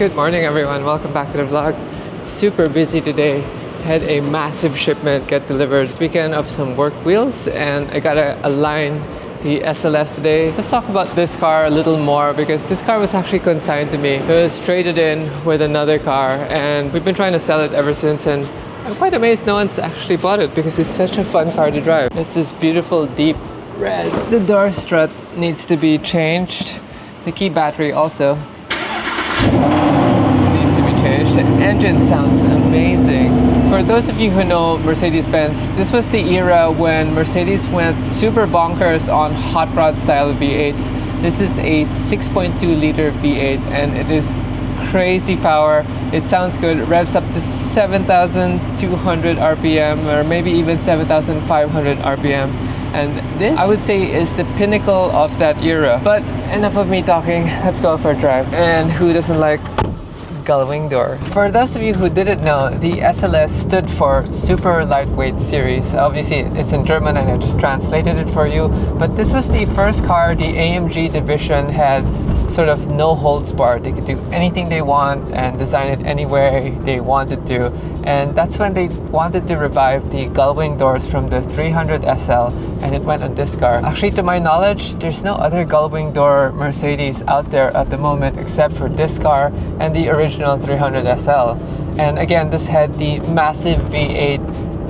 Good morning everyone, welcome back to the vlog. Super busy today. Had a massive shipment get delivered weekend of some work wheels, and I gotta align the SLS today. Let's talk about this car a little more because this car was actually consigned to me. It was traded in with another car and we've been trying to sell it ever since, and I'm quite amazed no one's actually bought it because it's such a fun car to drive. It's this beautiful deep red. The door strut needs to be changed. The key battery also needs to be changed. The engine sounds amazing. For those of you who know Mercedes Benz, this was the era when Mercedes went super bonkers on hot rod style V8s. This is a 6.2 liter V8 and it is crazy power. It sounds good. It revs up to 7,200 RPM or maybe even 7,500 RPM. And this, I would say, is the pinnacle of that era. But enough of me talking, let's go for a drive. And who doesn't like gull wing doors? For those of you who didn't know, the SLS stood for Super Lightweight Series. Obviously, it's in German and I just translated it for you. But this was the first car the AMG division had sort of no holds barred. They could do anything they want and design it any way they wanted to. And that's when they wanted to revive the gull wing doors from the 300 SL, and it went on this car. Actually, to my knowledge, there's no other gull wing door Mercedes out there at the moment except for this car and the original 300 SL. And again, this had the massive V8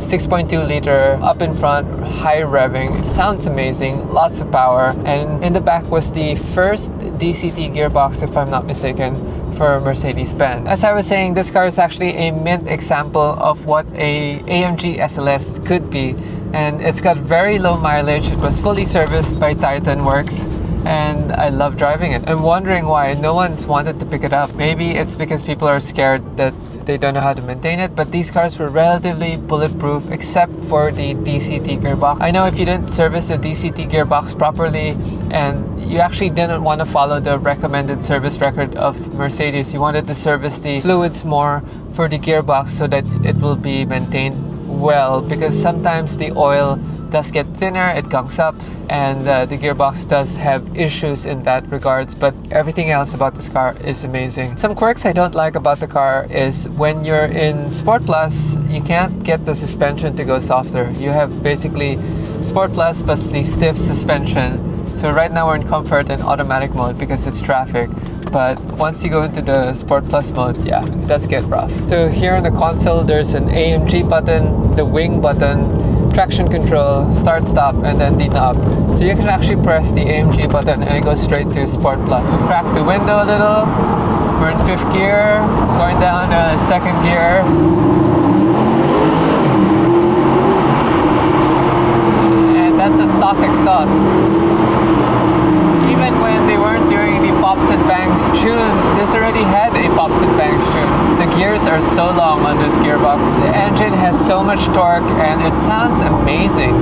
6.2 liter up in front, high revving. It sounds amazing, lots of power. And in the back was the first DCT gearbox, if I'm not mistaken, for Mercedes Benz. As I was saying, this car is actually a mint example of what a AMG SLS could be. And it's got very low mileage. It was fully serviced by Titan Works, and I love driving it. I'm wondering why no one's wanted to pick it up. Maybe it's because people are scared that they don't know how to maintain it, but these cars were relatively bulletproof except for the DCT gearbox. I know if you didn't service the DCT gearbox properly and you actually didn't want to follow the recommended service record of Mercedes, you wanted to service the fluids more for the gearbox so that it will be maintained well, because sometimes the oil does get thinner, it gunks up, and the gearbox does have issues in that regards, but everything else about this car is amazing. Some quirks I don't like about the car is when you're in Sport Plus, you can't get the suspension to go softer. You have basically Sport Plus plus the stiff suspension. So right now we're in comfort and automatic mode because it's traffic. But once you go into the Sport Plus mode, yeah, it does get rough. So here on the console, there's an AMG button, the wing button, traction control, start stop, and then the knob. So you can actually press the AMG button and it goes straight to Sport Plus. Crack the window a little. We're in 5th gear, going down to 2nd gear. And that's a stock exhaust. Even when they weren't doing the pops and bangs tune, this already had a pops and bangs tune. The gears are so long on this gearbox. The engine has so much torque and it sounds amazing.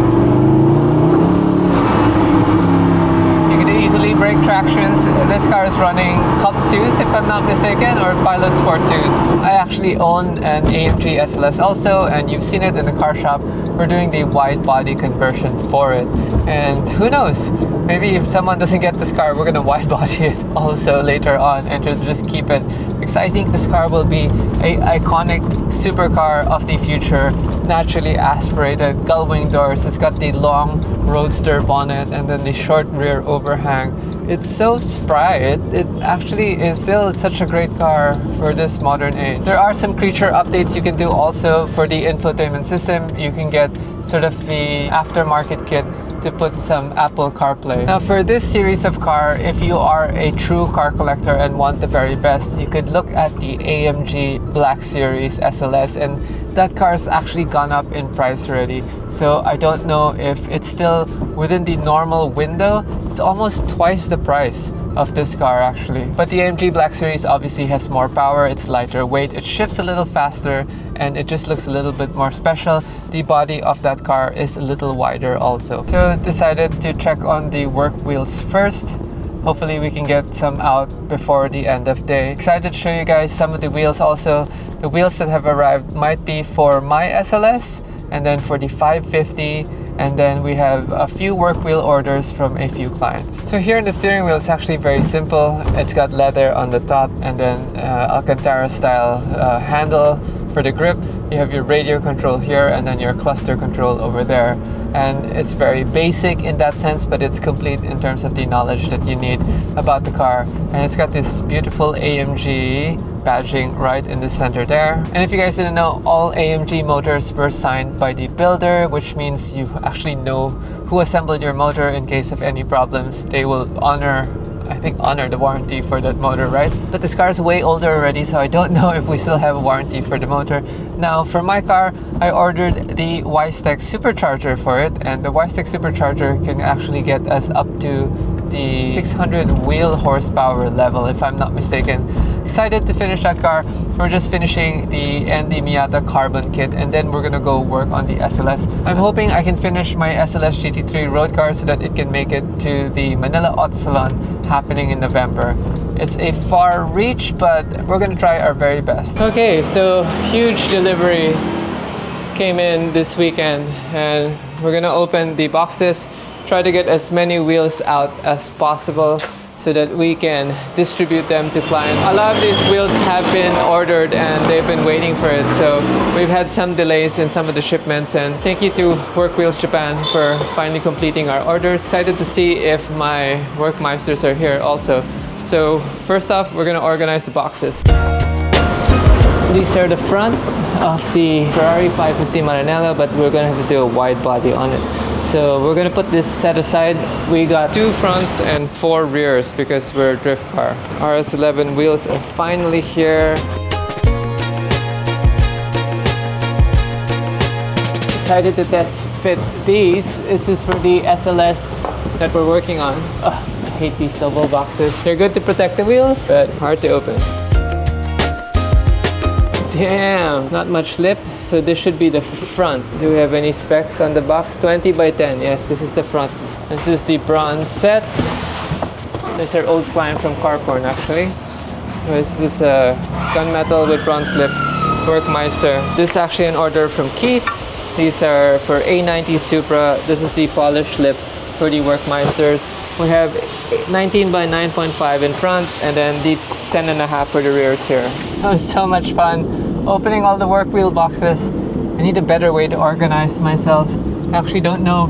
You can easily break tractions. This car is running Cup 2s if I'm not mistaken, or Pilot Sport 2s. I actually own an AMG SLS also, and you've seen it in the car shop. We're doing the wide body conversion for it. And who knows, maybe if someone doesn't get this car, we're gonna wide body it also later on and just keep it, because I think this car will be an iconic supercar of the future. Naturally aspirated, gull wing doors. It's got the long roadster bonnet and then the short rear overhang. It's so spry. It actually is still such a great car for this modern age. There are some creature updates you can do also for the infotainment system. You can get sort of the aftermarket kit to put some Apple CarPlay. Now for this series of car, if you are a true car collector and want the very best, you could look at the AMG Black Series SLS, and that car's actually gone up in price already. So I don't know if it's still within the normal window. It's almost twice the price of this car actually. But the AMG Black Series obviously has more power, it's lighter weight, it shifts a little faster, and it just looks a little bit more special. The body of that car is a little wider also. So decided to check on the work wheels first. Hopefully we can get some out before the end of day. Excited to show you guys some of the wheels also. The wheels that have arrived might be for my SLS, and then for the 550 And then we have a few work wheel orders from a few clients. So here in the steering wheel, it's actually very simple. It's got leather on the top and then Alcantara style handle for the grip. You have your radio control here and then your cluster control over there. And it's very basic in that sense, but it's complete in terms of the knowledge that you need about the car. And it's got this beautiful AMG badging right in the center there. And if you guys didn't know, all AMG motors were signed by the builder, which means you actually know who assembled your motor in case of any problems. They will honor the warranty for that motor, right? But this car is way older already, so I don't know if we still have a warranty for the motor. Now, for my car, I ordered the Wistek supercharger for it, and the Wistek supercharger can actually get us up to the 600 wheel horsepower level, if I'm not mistaken. Excited to finish that car. We're just finishing the Miata carbon kit, and then we're gonna go work on the SLS. I'm hoping I can finish my SLS GT3 road car so that it can make it to the Manila Auto Salon happening in November. It's a far reach, but we're gonna try our very best. Okay, so huge delivery came in this weekend, and we're gonna open the boxes, try to get as many wheels out as possible so that we can distribute them to clients. A lot of these wheels have been ordered and they've been waiting for it, so we've had some delays in some of the shipments, and thank you to Work Wheels Japan for finally completing our orders. Excited to see if my workmeisters are here also. So first off, we're gonna organize the boxes. These are the front of the Ferrari 550 Maranello, but we're gonna have to do a wide body on it. So we're gonna put this set aside. We got 2 fronts and 4 rears because we're a drift car. RS11 wheels are finally here. Excited to test fit these. This is for the SLS that we're working on. I hate these double boxes. They're good to protect the wheels, but hard to open. Damn, not much lip. So this should be the front. Do we have any specs on the box? 20 by 10. Yes, this is the front. This is the bronze set. This is our old client from Carporn, actually. This is a gunmetal with bronze lip Workmeister. This is actually an order from Keith. These are for A90 Supra. This is the polished lip for the Workmeisters. We have 19 by 9.5 in front, and then the 10.5 for the rears here. That was so much fun opening all the work wheel boxes. I need a better way to organize myself. I actually don't know.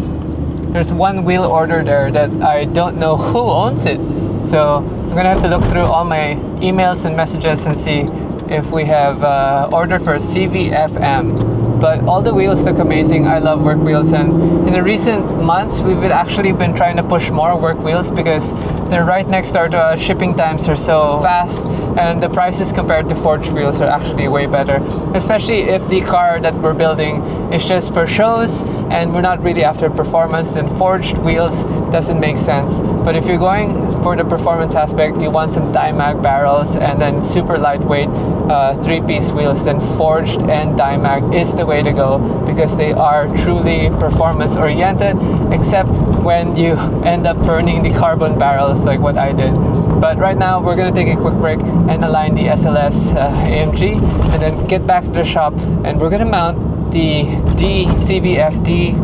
There's one wheel order there that I don't know who owns it. So I'm gonna have to look through all my emails and messages and see if we have order for CVFM. But all the wheels look amazing. I love work wheels, and in the recent months we've actually been trying to push more work wheels because they're right next door to us. Shipping times are so fast, and the prices compared to forged wheels are actually way better, especially if the car that we're building is just for shows and we're not really after performance. Then forged wheels doesn't make sense. But if you're going for the performance aspect, you want some Dimag barrels and then super lightweight 3-piece wheels, then forged and Dimag is the way to go because they are truly performance oriented, except when you end up burning the carbon barrels like what I did. But right now we're going to take a quick break and align the SLS AMG and then get back to the shop, and we're going to mount the DCVFD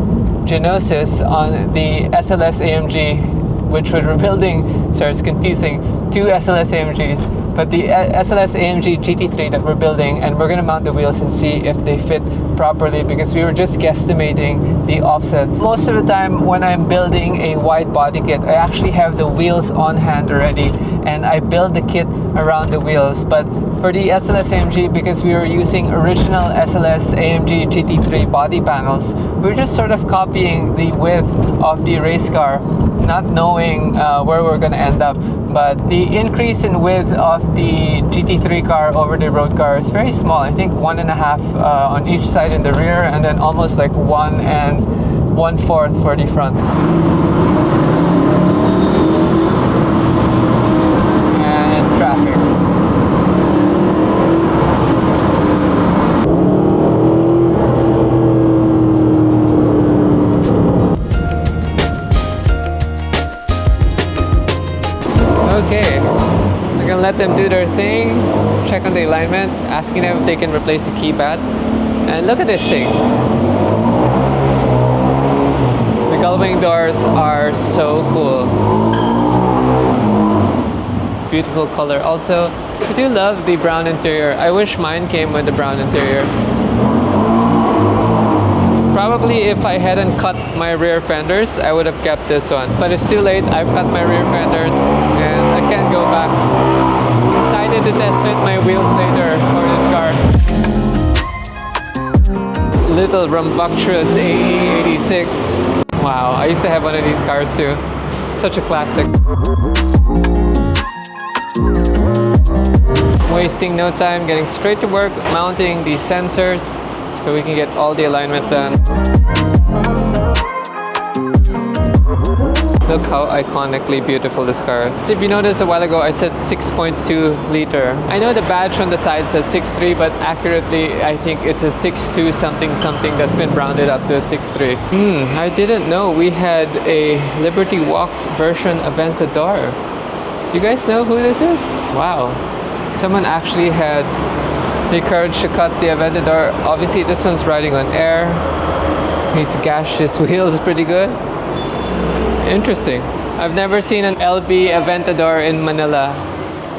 Genosis on the SLS AMG, which we're building. Sorry, it's confusing. 2 SLS AMGs, but the SLS AMG GT3 that we're building, and we're gonna mount the wheels and see if they fit properly because we were just guesstimating the offset. Most of the time when I'm building a wide body kit, I actually have the wheels on hand already and I build the kit around the wheels. But for the SLS AMG, because we were using original SLS AMG GT3 body panels, we were just sort of copying the width of the race car, not knowing where we're gonna end up. But the increase in width of the GT3 car over the road car is very small. I think 1.5 on each side in the rear, and then almost like 1 1/4 for the fronts. And it's traffic. Okay, I'm gonna let them do their thing, check on the alignment, asking them if they can replace the keypad. And look at this thing. gull-wing doors are so cool. Beautiful color. Also, I do love the brown interior. I wish mine came with the brown interior. Probably if I hadn't cut my rear fenders, I would have kept this one. But it's too late. I've cut my rear fenders and I can't go back. Decided to test fit my wheels later for this car. Little rambunctious AE86. Wow, I used to have one of these cars too. Such a classic. Wasting no time, getting straight to work, mounting these sensors so we can get all the alignment done. Look how iconically beautiful this car is. So if you noticed a while ago, I said 6.2 liter. I know the badge on the side says 6.3, but accurately, I think it's a 6.2 something something that's been rounded up to a 6.3. I didn't know we had a Liberty Walk version Aventador. Do you guys know who this is? Wow. Someone actually had the courage to cut the Aventador. Obviously, this one's riding on air. He's gashed his wheels pretty good. Interesting. I've never seen an LB Aventador in Manila.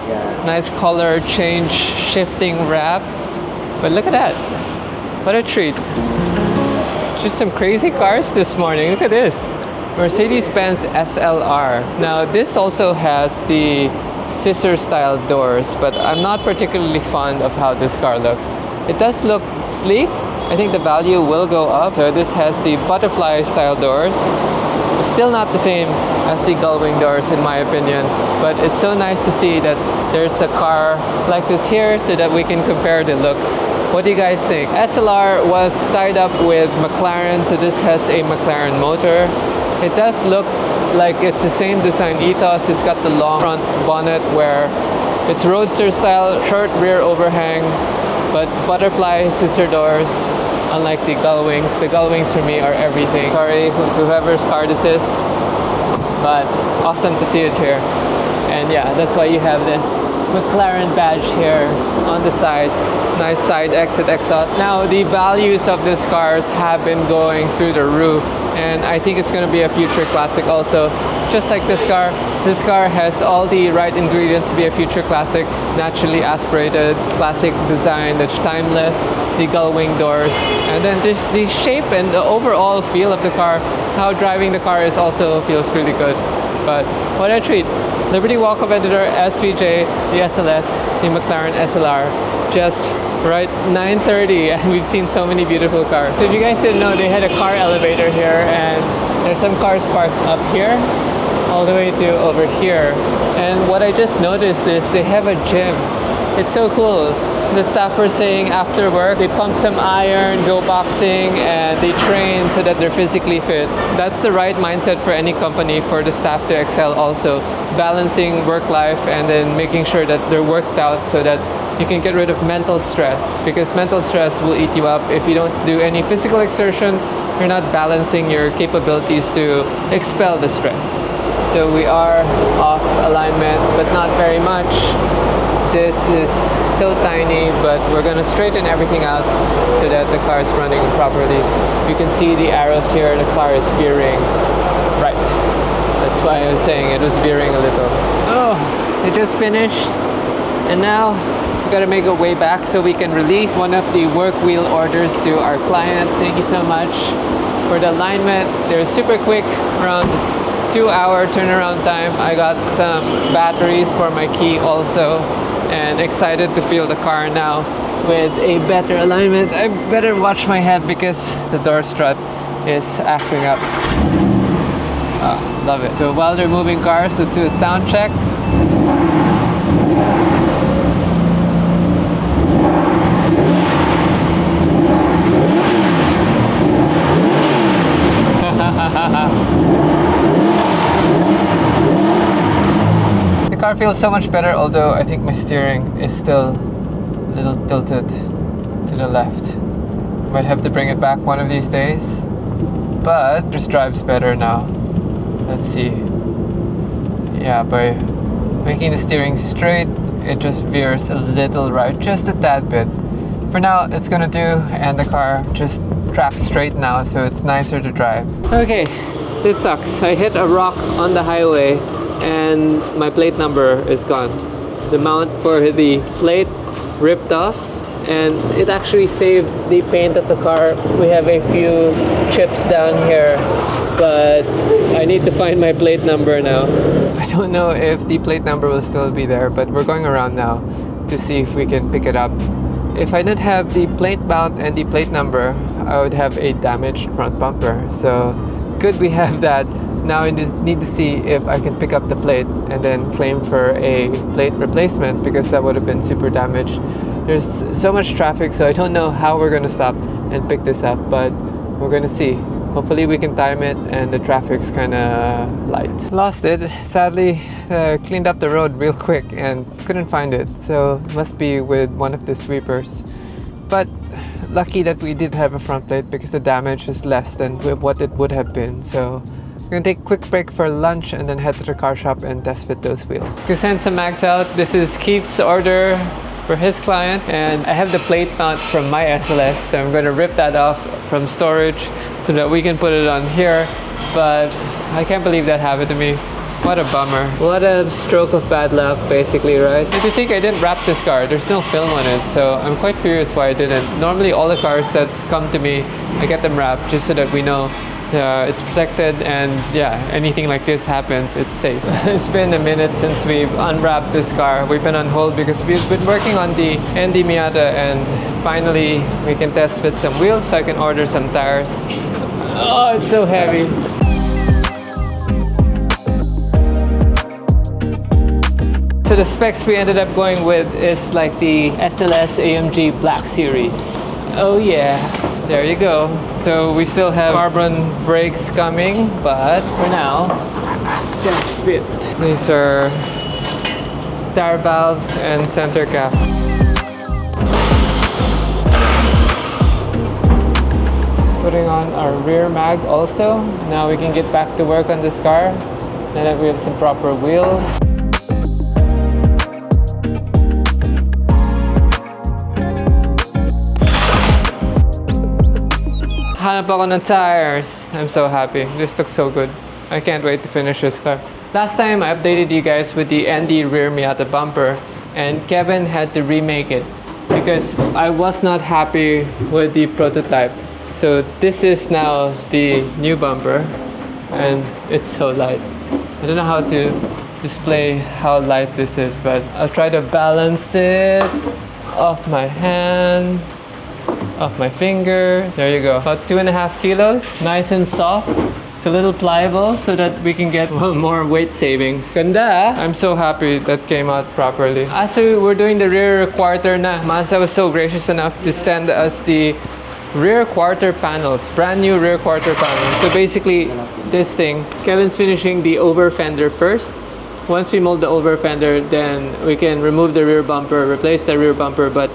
Yeah. Nice color change, shifting wrap. But look at that. What a treat. Just some crazy cars this morning. Look at this. Mercedes Benz SLR. Now, this also has the scissor style doors, but I'm not particularly fond of how this car looks. It does look sleek. I think the value will go up. So this has the butterfly style doors. It's still not the same as the gull-wing doors in my opinion, but it's so nice to see that there's a car like this here so that we can compare the looks. What do you guys think? SLR was tied up with McLaren, so this has a McLaren motor. It does look like it's the same design ethos. It's got the long front bonnet where it's roadster style, short rear overhang, but butterfly scissor doors, unlike the gull wings. The gull wings for me are everything. Sorry to whoever's car this is, but awesome to see it here. And yeah, that's why you have this McLaren badge here on the side. Nice side exit exhaust. Now the values of these cars have been going through the roof, and I think it's going to be a future classic also. Just like this car has all the right ingredients to be a future classic. Naturally aspirated, classic design that's timeless, the gull wing doors, and then just the shape and the overall feel of the car. How driving the car is also feels really good. But what a treat. Liberty Walk Aventador, SVJ, the SLS, the McLaren SLR. Just right 9:30 and we've seen so many beautiful cars. So if you guys didn't know, they had a car elevator here, and there's some cars parked up here all the way to over here. And what I just noticed is they have a gym. It's so cool. The staff were saying after work they pump some iron, go boxing, and they train so that they're physically fit. That's the right mindset for any company, for the staff to excel also. Balancing work life and then making sure that they're worked out so that you can get rid of mental stress, because mental stress will eat you up. If you don't do any physical exertion, you're not balancing your capabilities to expel the stress. So we are off alignment, but not very much. This is so tiny, but we're gonna straighten everything out so that the car is running properly. You can see the arrows here, the car is veering right. That's why I was saying it was veering a little. Oh, it just finished, and now we gotta make our way back so we can release one of the work wheel orders to our client. Thank you so much for the alignment. They're super quick, around 2-hour turnaround time. I got some batteries for my key also, and excited to feel the car now with a better alignment. I better watch my head because the door strut is acting up. Love it. So while they're moving cars, let's do a sound check. The car feels so much better, although I think my steering is still a little tilted to the left. Might have to bring it back one of these days, but it just drives better now. Let's see. Yeah, by making the steering straight, it just veers a little right, just a tad bit. For now, it's gonna do, and the car just track straight now, so it's nicer to drive. Okay, this sucks. I hit a rock on the highway and my plate number is gone. The mount for the plate ripped off, and it actually saved the paint of the car. We have a few chips down here, but I need to find my plate number now. I don't know if the plate number will still be there, but we're going around now to see if we can pick it up. If I didn't have the plate mount and the plate number, I would have a damaged front bumper. So good we have that. Now I just need to see if I can pick up the plate and then claim for a plate replacement, because that would have been super damaged. There's so much traffic, so I don't know how we're gonna stop and pick this up, but we're gonna see. Hopefully we can time it and the traffic's kinda light. Lost it. Sadly, cleaned up the road real quick and couldn't find it, so it must be with one of the sweepers. But lucky that we did have a front plate, because the damage is less than what it would have been. So we're gonna take a quick break for lunch and then head to the car shop and test fit those wheels. We sent some mags out. This is Keith's order for his client, and I have the plate mount from my SLS, so I'm gonna rip that off from storage so that we can put it on here. But I can't believe that happened to me. What a bummer. What a stroke of bad luck, basically, right? If you think I didn't wrap this car, there's no film on it, so I'm quite curious why I didn't. Normally all the cars that come to me, I get them wrapped just so that we know it's protected, and yeah, anything like this happens, it's safe. It's been a minute since we've unwrapped this car. We've been on hold because we've been working on the Angie Miata, and finally we can test fit some wheels so I can order some tires. Oh, it's so heavy. So the specs we ended up going with is like the SLS AMG Black Series. Oh yeah, there you go. So we still have carbon brakes coming, but for now, that's it. These are tire valve and center cap. Putting on our rear mag also. Now we can get back to work on this car, now that we have some proper wheels. Hanap ako ng tires. I'm so happy. This looks so good. I can't wait to finish this car. Last time I updated you guys with the Andy rear Miata bumper, and Kevin had to remake it because I was not happy with the prototype. So this is now the new bumper, and it's so light. I don't know how to display how light this is, but I'll try to balance it off my hand, off my finger. There you go. About 2.5 kilos. Nice and soft. It's a little pliable so that we can get more weight savings. Ganda! I'm so happy that came out properly. As we're doing the rear quarter na, Mazda was so gracious enough to send us the rear quarter panels. Brand new rear quarter panels. So basically, this thing, Kevin's finishing the over fender first. Once we mold the over fender, then we can remove the rear bumper, replace the rear bumper, but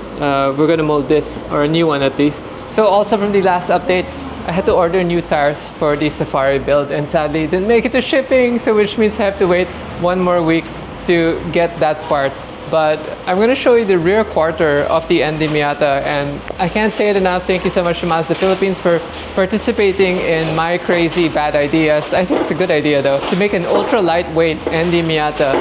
we're gonna mold this, or a new one at least. So also from the last update, I had to order new tires for the Safari build, and sadly didn't make it to shipping, so which means I have to wait one more week to get that part. But I'm gonna show you the rear quarter of the Andy Miata, and I can't say it enough. Thank you so much to Mazda Philippines for participating in my crazy bad ideas. I think it's a good idea though, to make an ultra lightweight Andy Miata.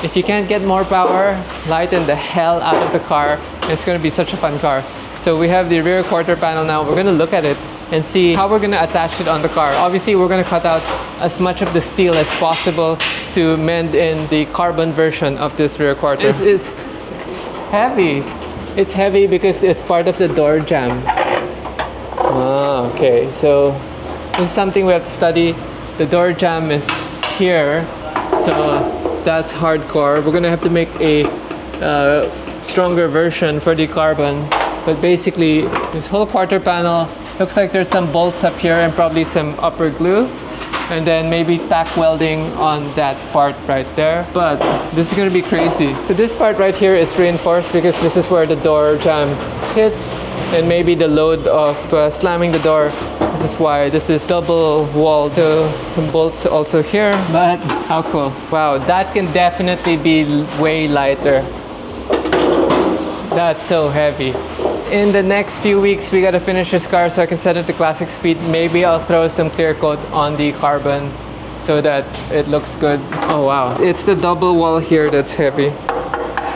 If you can't get more power, lighten the hell out of the car. It's gonna be such a fun car. So we have the rear quarter panel now. We're gonna look at it and see how we're gonna attach it on the car. Obviously, we're gonna cut out as much of the steel as possible to mend in the carbon version of this rear quarter. It's heavy. It's heavy because it's part of the door jamb. Ah, okay. So this is something we have to study. The door jamb is here, so that's hardcore. We're gonna have to make a stronger version for the carbon. But basically, this whole quarter panel looks like there's some bolts up here and probably some upper glue, and then maybe tack welding on that part right there. But this is gonna be crazy. So this part right here is reinforced because this is where the door jamb hits, and maybe the load of slamming the door. This is why this is double walled. So some bolts also here, but how cool. Wow, that can definitely be way lighter. That's so heavy. In the next few weeks, we gotta finish this car so I can set it to classic speed. Maybe I'll throw some clear coat on the carbon so that it looks good. Oh wow, it's the double wall here that's heavy.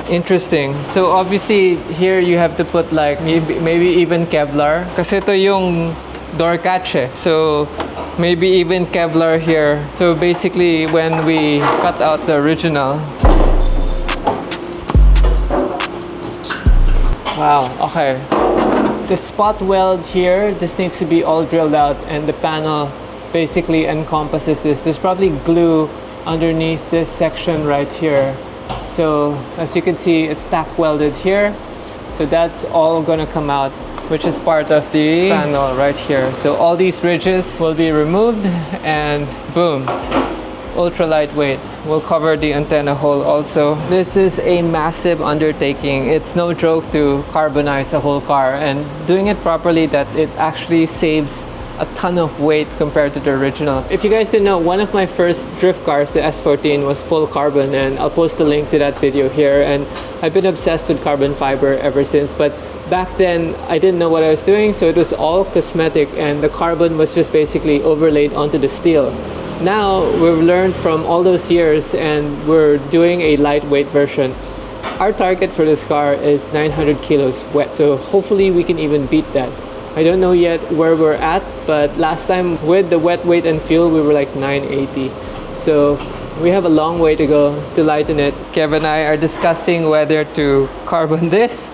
Interesting. So obviously here you have to put like maybe even Kevlar. Kasi ito yung door catch eh. So maybe even Kevlar here. So basically when we cut out the original. Wow, okay. The spot weld here, this needs to be all drilled out, and the panel basically encompasses this. There's probably glue underneath this section right here. So as you can see, it's tack welded here. So that's all gonna come out, which is part of the panel right here. So all these ridges will be removed and boom, ultra lightweight. We'll cover the antenna hole also. This is a massive undertaking. It's no joke to carbonize a whole car, and doing it properly, that it actually saves a ton of weight compared to the original. If you guys didn't know, one of my first drift cars, the S14, was full carbon, and I'll post a link to that video here. And I've been obsessed with carbon fiber ever since, but back then I didn't know what I was doing, so it was all cosmetic, and the carbon was just basically overlaid onto the steel. Now we've learned from all those years, and we're doing a lightweight version. Our target for this car is 900 kilos wet, so hopefully we can even beat that. I don't know yet where we're at, but last time with the wet weight and fuel, we were like 980. So we have a long way to go to lighten it. Kev and I are discussing whether to carbon this,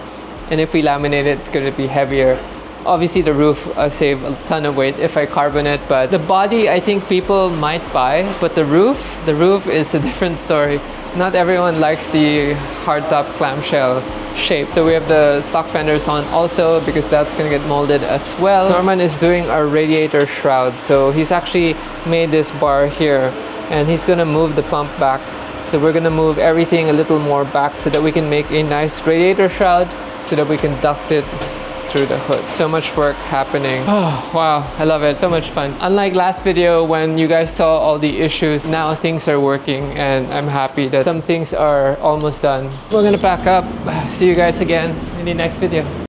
and if we laminate it, it's going to be heavier. Obviously the roof save a ton of weight if I carbon it, but the body I think people might buy, but the roof is a different story. Not everyone likes the hardtop clamshell shape. So we have the stock fenders on also, because that's gonna get molded as well. Norman is doing our radiator shroud. So he's actually made this bar here, and he's gonna move the pump back. So we're gonna move everything a little more back so that we can make a nice radiator shroud so that we can duct it through the hood. So much work happening. Oh wow, I love it. So much fun. Unlike last video when you guys saw all the issues, now things are working, and I'm happy that some things are almost done. We're gonna pack up. See you guys again in the next video.